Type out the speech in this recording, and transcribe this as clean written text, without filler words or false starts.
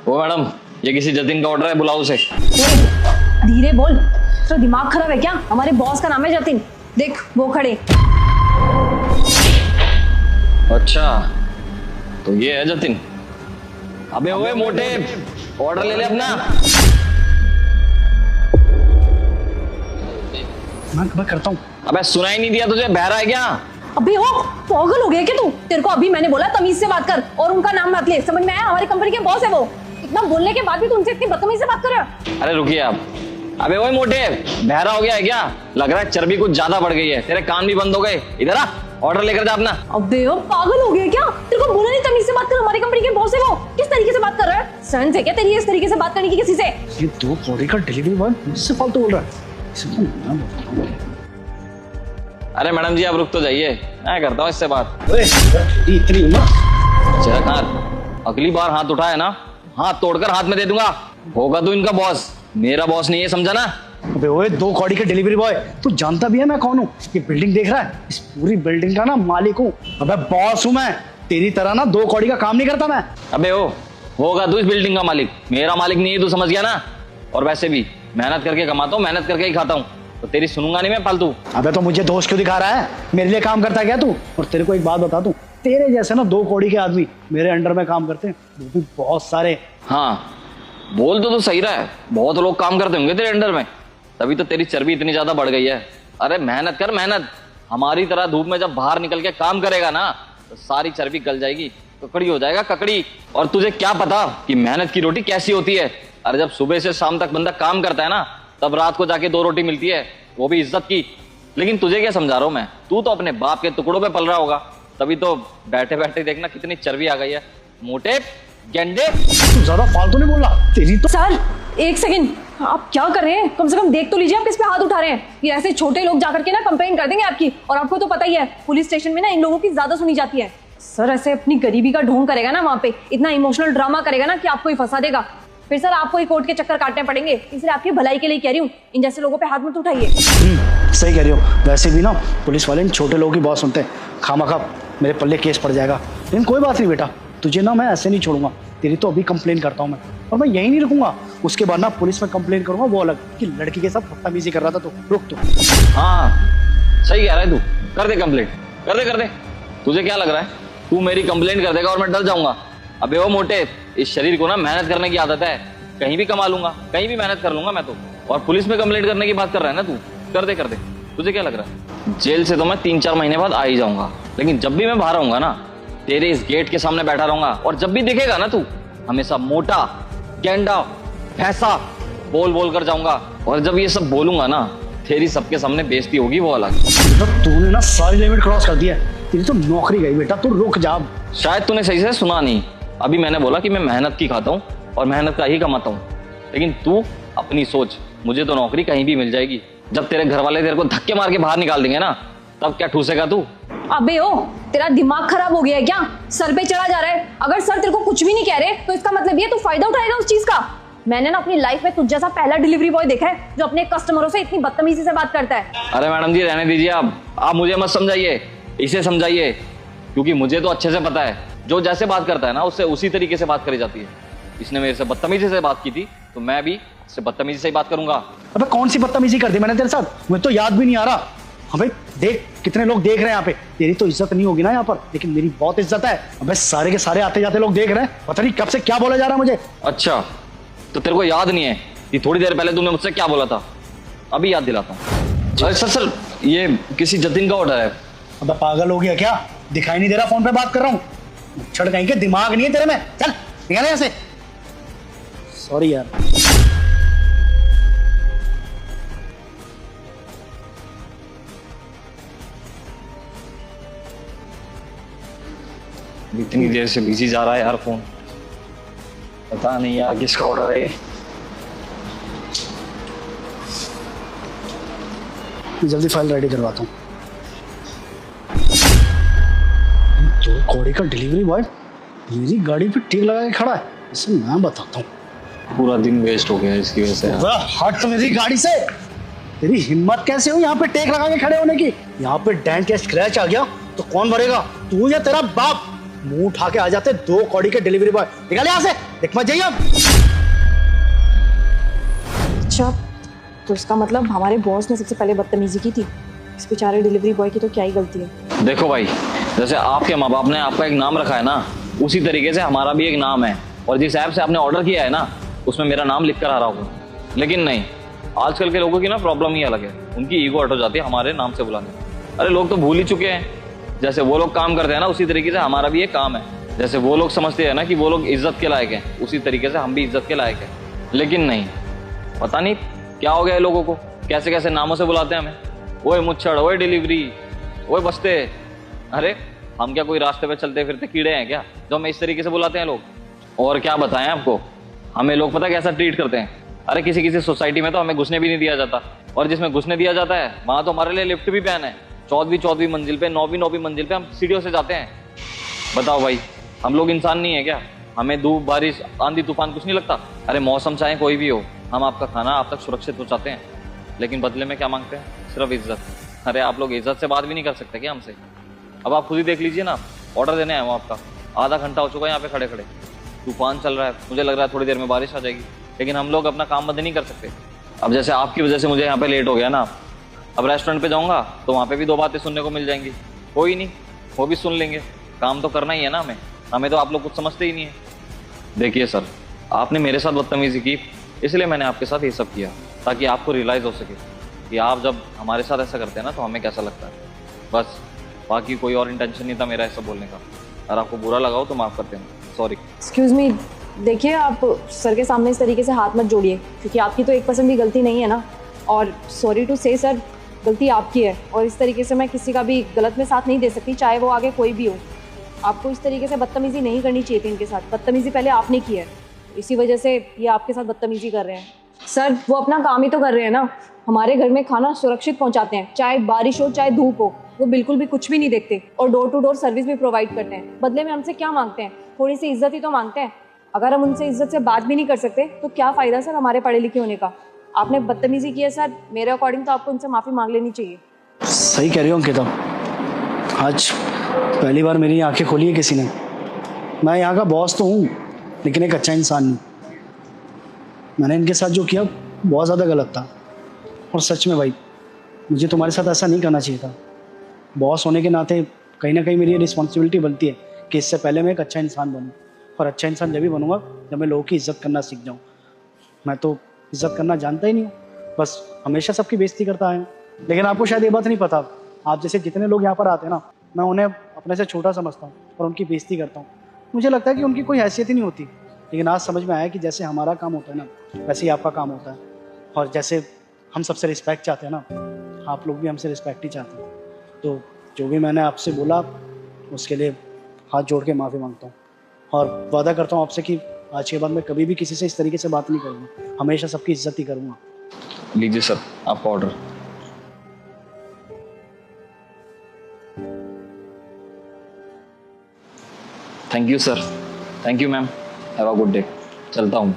ओ madam, ये किसी जतिन का ऑर्डर है, बुलाओ उसे। धीरे बोल, तेरा दिमाग खराब है क्या? हमारे बॉस का नाम है जतिन, देख वो खड़े। अच्छा, तो ये है जतिन। अबे ओए मोटे, ऑर्डर ले ले अपना। मैं करता हूँ। अबे सुनाई नहीं दिया तुझे? बहरा है क्या? अबे ओ पागल हो गया क्या तू? तेरे को अभी मैंने बोला तमीज से बात कर और उनका नाम मत ले, समझ में आया? हमारी कंपनी के बॉस है वो। इतना बोलने के बाद भी तू उनसे इतनी बदतमीजी से बात कर रहा है। अरे रुकिए आप। अबे ओए मोटे, बहरा हो गया है क्या? लग रहा है चर्बी कुछ ज्यादा बढ़ गई है, तेरे कान भी बंद हो गए। इधर आ, ऑर्डर लेकर जा अपना। अबे ओ पागल हो गया क्या? तेरे को बोला नहीं तमीज से बात कर, हमारी कंपनी के बॉस है वो। किस तरीके से बात कर रहा है? सेंस है क्या तेरी इस तरीके से बात करने की किसी से? ये 2 कौड़ी का डिलीवरी बॉय मुझसे फालतू बोल रहा है। अरे मैडम जी, आप रुक तो जाइए, मैं करता हूँ इससे बात। इतनी हिम्मत? चरखार, अगली बार हाथ उठाए ना, हाथ तोड़कर हाथ में दे दूंगा। होगा तू इनका बॉस, मेरा बॉस नहीं है, समझा ना? अबे ओए 2 कौड़ी के डिलीवरी बॉय, तू जानता भी है मैं कौन हूँ? ये बिल्डिंग देख रहा है, इस पूरी बिल्डिंग का ना मालिक हूँ। अबे बॉस हूँ मैं, तेरी तरह ना 2 कौड़ी का काम नहीं करता मैं। अबे ओ, होगा तू इस बिल्डिंग का मालिक, मेरा मालिक नहीं है, तू समझ गया ना? और वैसे भी मेहनत करके कमाता हूँ, मेहनत करके ही खाता हूँ, तो तेरी सुनूंगा नहीं मैं फालतू। अबे तो मुझे दोष क्यों दिखा रहा है? मेरे लिए काम करता है क्या तू? और तेरे को एक बात बता दूं, तेरे जैसे ना 2 कौड़ी के आदमी मेरे अंडर में काम करते हैं, वो भी बहुत सारे। हाँ, बोल तो सही रहा है, बहुत लोग काम करते होंगे तेरे अंडर में, तभी तो तेरी चर्बी इतनी ज्यादा बढ़ गई है। अरे मेहनत कर, मेहनत। हमारी तरह धूप में जब बाहर निकल के काम करेगा ना, तो सारी चर्बी गल जाएगी, ककड़ी हो जाएगा ककड़ी। और तुझे क्या पता कि मेहनत की रोटी कैसी होती है? अरे जब सुबह से शाम तक बंदा काम करता है ना, तब रात को जाके 2 रोटी मिलती है, वो भी इज्जत की। लेकिन तुझे क्या समझा रहा हूं मैं, तू तो अपने बाप के टुकड़ों पे पल रहा होगा, तभी तो बैठे बैठे देखना कितनी चर्बी आ गई है। मोटे गेंडे, तू ज्यादा फालतू नहीं बोल रहा, तेरी तो। सर एक सेकंड, आप क्या कर रहे हैं? कम से कम देख तो लीजिए आप किस पे हाथ उठा रहे हैं। ये ऐसे छोटे लोग जाकर के ना कंप्लेन कर देंगे आपकी, और आपको तो पता ही है पुलिस स्टेशन में ना इन लोगों की ज्यादा सुनी जाती है। सर ऐसे अपनी गरीबी का ढोंग करेगा ना वहाँ पे, इतना इमोशनल ड्रामा करेगा ना कि आपको ही फंसा देगा। फिर सर आपको ही कोर्ट के चक्कर काटने पड़ेंगे, इसलिए आपकी भलाई के लिए कह रही हूँ, इन जैसे लोगों पे हाथ मत उठाइए। सही कह रही हो। वैसे भी ना पुलिस वाले इन छोटे लोगों की बहुत सुनते हैं, खामखा मेरे पल्ले केस पड़ जाएगा। लेकिन कोई बात नहीं बेटा, तुझे ना मैं ऐसे नहीं छोड़ूंगा। तेरी तो अभी कंप्लेन करता हूँ मैं, और मैं यही नहीं रुकूंगा। उसके बाद ना पुलिस में कंप्लेन करूंगा, वो अलग कि लड़की के साथ बदतमीजी कर रहा था। तो रुक तू। हाँ सही कह रहा है तू, कर दे कंप्लेंट, कर दे। तुझे क्या लग रहा है तू मेरी कंप्लेंट कर देगा और मैं डर जाऊंगा? अबे वो मोटे, इस शरीर को ना मेहनत करने की आदत है, कहीं भी कमा लूंगा, कहीं भी मेहनत कर लूंगा मैं तो। और पुलिस में कंप्लेंट करने की बात कर रहा है ना तू? कर दे। तुझे क्या लग रहा है? जेल से तो मैं 3-4 महीने बाद आ ही जाऊंगा, लेकिन जब भी मैं बाहर आऊंगा ना, तेरे इस गेट के सामने बैठा रहूंगा, और जब भी दिखेगा ना तू, हमेशा मोटा, गेंडा, भैंसा बोल कर जाऊंगा। और जब ये सब बोलूंगा ना, तेरी सबके सामने बेइज्जती होगी वो अलग। तूने ना सारी लिमिट क्रॉस कर दिया, तेरी तो नौकरी गई बेटा, तू रुक जा। शायद तूने सही से सुना नहीं, अभी मैंने बोला कि मैं मेहनत की खाता हूँ और मेहनत का ही कमाता हूँ। लेकिन तू अपनी सोच, मुझे तो नौकरी कहीं भी मिल जाएगी। जब तेरे घर वाले तेरे को धक्के मार के बाहर निकाल देंगे ना, तब क्या ठूसेगा तू? अबे ओ, तेरा दिमाग खराब हो गया है क्या? सर पे चढ़ा जा रहा है। अगर सर तेरे को कुछ भी नहीं कह रहे, तो इसका मतलब ये तू फायदा उठाएगा उस चीज का। मैंने ना अपनी लाइफ में तुझ जैसा पहला डिलीवरी बॉय देखा है जो अपने कस्टमरों से इतनी बदतमीजी से बात करता है। अरे मैडम जी रहने दीजिए, आप मुझे मत समझाइए, इसे समझाइए, क्योंकि मुझे तो अच्छे से पता है जो जैसे बात करता है ना, उससे उसी तरीके से बात करी जाती है। इसने मेरे से बदतमीजी से बात की थी, तो मैं भी इससे बदतमीजी से ही बात करूंगा। अबे कौन सी बदतमीजी कर दी मैंने तेरे साथ? मुझे तो याद भी नहीं आ रहा। हाँ भाई देख, कितने लोग देख रहे हैं यहाँ पे। तेरी तो इज्जत नहीं होगी ना यहाँ पर, लेकिन मेरी बहुत इज्जत है। अबे सारे के सारे आते जाते लोग देख रहे हैं, पता नहीं कब से क्या बोला जा रहा है मुझे। अच्छा, तो तेरे को याद नहीं है कि थोड़ी देर पहले तूने मुझसे क्या बोला था? अभी याद दिलाता हूँ। अरे सर, ये किसी जतिन का ऑर्डर है। अबे पागल हो गया क्या? दिखाई नहीं दे रहा? फोन पे बात कर रहा हूँ। छड़ कहीं के दिमाग नहीं है तेरे में? चल निकल यहाँ से। सॉरी यार। इतनी देर से बिजी जा रहा है यार फोन, पता नहीं यार किसका ऑर्डर है। जल्दी फाइल रेडी करवाता हूँ। 2 कौड़ी का डिलीवरी बॉय मेरी गाड़ी पे टिक लगा के खड़ा है, इसे मैं बताता हूँ। पूरा दिन वेस्ट हो गया इसकी वजह से। हट मेरी गाड़ी से। तेरी हिम्मत कैसे हुई यहाँ पे टेक लगा के खड़े होने की? यहाँ पे डेंट या स्क्रैच आ गया तो कौन भरेगा, तू या तेरा बाप? मुंह उठा के आ जाते 2 कौड़ी के डिलीवरी बॉय। निकल यहाँ से। देख मत जाइए आप। अच्छा, तो इसका मतलब हमारे बॉस ने सबसे पहले बदतमीजी की थी। इस बेचारे डिलीवरी बॉय की तो क्या ही गलती है। देखो भाई, जैसे आपके माँ बाप ने आपका एक नाम रखा है ना, उसी तरीके से हमारा भी एक नाम है। और जिस ऐप से आपने ऑर्डर किया है ना, उसमें मेरा नाम लिख कर आ रहा होगा। लेकिन नहीं, आजकल के लोगों की ना प्रॉब्लम ही अलग है। उनकी ईगो हट हो जाती है हमारे नाम से बुलाने में। अरे लोग तो भूल ही चुके हैं, जैसे वो लोग काम करते हैं ना, उसी तरीके से हमारा भी एक काम है। जैसे वो लोग समझते हैं ना कि वो लोग इज्जत के लायक हैं, उसी तरीके से हम भी इज्जत के लायक हैं। लेकिन नहीं, पता नहीं क्या हो गया है लोगों को, कैसे कैसे नामों से बुलाते हैं हमें। ओए मुच्छड़, ओए डिलीवरी, ओए बस्ते। अरे हम क्या कोई रास्ते पे चलते फिरते कीड़े हैं क्या जो हमें इस तरीके से बुलाते हैं लोग? और क्या बताएं आपको, हमें लोग पता कैसा ट्रीट करते हैं। अरे किसी किसी सोसाइटी में तो हमें घुसने भी नहीं दिया जाता, और जिसमें घुसने दिया जाता है वहां तो हमारे लिए लिफ्ट भी बैन है। 14वीं मंजिल पे, 9वीं मंजिल पे हम सीढ़ियों से जाते हैं। बताओ भाई, हम लोग इंसान नहीं है क्या? हमें धूप बारिश आंधी तूफान कुछ नहीं लगता? अरे मौसम चाहे कोई भी हो, हम आपका खाना आप तक सुरक्षित पहुंचाते हैं। लेकिन बदले में क्या मांगते हैं? सिर्फ इज्जत। अरे आप लोग इज्जत से बात भी नहीं कर सकते क्या हमसे? अब आप खुद ही देख लीजिए ना, ऑर्डर देने आया हूँ आपका, आधा घंटा हो चुका है यहाँ पे खड़े खड़े। तूफान चल रहा है, मुझे लग रहा है थोड़ी देर में बारिश आ जाएगी, लेकिन हम लोग अपना काम बंद नहीं कर सकते। अब जैसे आपकी वजह से मुझे यहाँ पे लेट हो गया ना, अब रेस्टोरेंट पे जाऊँगा तो वहाँ पे भी 2 बातें सुनने को मिल जाएंगी। कोई नहीं, वो भी सुन लेंगे, काम तो करना ही है ना हमें। हमें तो आप लोग कुछ समझते ही नहीं है। देखिए सर, आपने मेरे साथ बदतमीजी की, इसलिए मैंने आपके साथ ये सब किया, ताकि आपको रियलाइज़ हो सके कि आप जब हमारे साथ ऐसा करते हैं ना तो हमें कैसा लगता है। बस, बाकी कोई और इंटेंशन नहीं था मेरा ऐसा बोलने का। अगर आपको बुरा लगा हो तो माफ़ करते हैं, सॉरी। एक्सक्यूज़ मी, देखिए आप सर के सामने इस तरीके से हाथ मत जोड़िए, क्योंकि आपकी तो 1% भी गलती नहीं है ना। और सॉरी टू से सर, गलती आपकी है, और इस तरीके से मैं किसी का भी गलत में साथ नहीं दे सकती, चाहे वो आगे कोई भी हो। आपको इस तरीके से बदतमीजी नहीं करनी चाहिए थी इनके साथ। बदतमीजी पहले आपने की है, इसी वजह से ये आपके साथ बदतमीजी कर रहे हैं। सर वो अपना काम ही तो कर रहे हैं ना, हमारे घर में खाना सुरक्षित पहुंचाते हैं, चाहे बारिश हो चाहे धूप हो। वो बिल्कुल भी कुछ भी नहीं देखते, और डोर टू डोर सर्विस भी प्रोवाइड करते हैं। बदले में हमसे क्या मांगते हैं? थोड़ी सी इज्जत ही तो मांगते हैं। अगर हम उनसे इज्जत से बात भी नहीं कर सकते तो क्या फ़ायदा सर हमारे पढ़े लिखे होने का? आपने बदतमीजी की है सर, मेरे अकॉर्डिंग तो आपको उनसे माफ़ी मांग लेनी चाहिए। सही कह रही हो अंकिता, आज पहली बार मेरी आंखें खोली है किसी ने। मैं यहाँ का बॉस तो हूँ, लेकिन एक अच्छा इंसान नहीं। मैंने इनके साथ जो किया बहुत ज़्यादा गलत था, और सच में भाई मुझे तुम्हारे साथ ऐसा नहीं करना चाहिए था। बॉस होने के नाते कहीं ना कहीं मेरी ये रिस्पॉन्सिबिलिटी बनती है कि इससे पहले मैं एक अच्छा इंसान बनूँ, और अच्छा इंसान जब भी बनूंगा जब मैं लोगों की इज्जत करना सीख जाऊँ। मैं तो इज्जत करना जानता ही नहीं हूँ, बस हमेशा सबकी बेइज्जती करता आया हूँ। लेकिन आपको शायद ये बात नहीं पता, आप जैसे जितने लोग यहाँ पर आते हैं ना, मैं उन्हें अपने से छोटा समझता हूँ और उनकी बेइज्जती करता हूँ। मुझे लगता है कि उनकी कोई हैसियत ही नहीं होती। लेकिन आज समझ में आया कि जैसे हमारा काम होता है ना, वैसे ही आपका काम होता है। और जैसे हम सबसे रिस्पेक्ट चाहते हैं ना, आप लोग भी हमसे रिस्पेक्ट ही चाहते हैं। तो जो भी मैंने आपसे बोला उसके लिए हाथ जोड़ के माफ़ी मांगता हूँ, और वादा करता हूँ आपसे कि आज के बाद मैं कभी भी किसी से इस तरीके से बात नहीं करूँगा, हमेशा सबकी इज्जत ही करूँगा। लीजिए सर आपका order. Thank you sir. Thank you ma'am. Have a good day. चलता हूँ।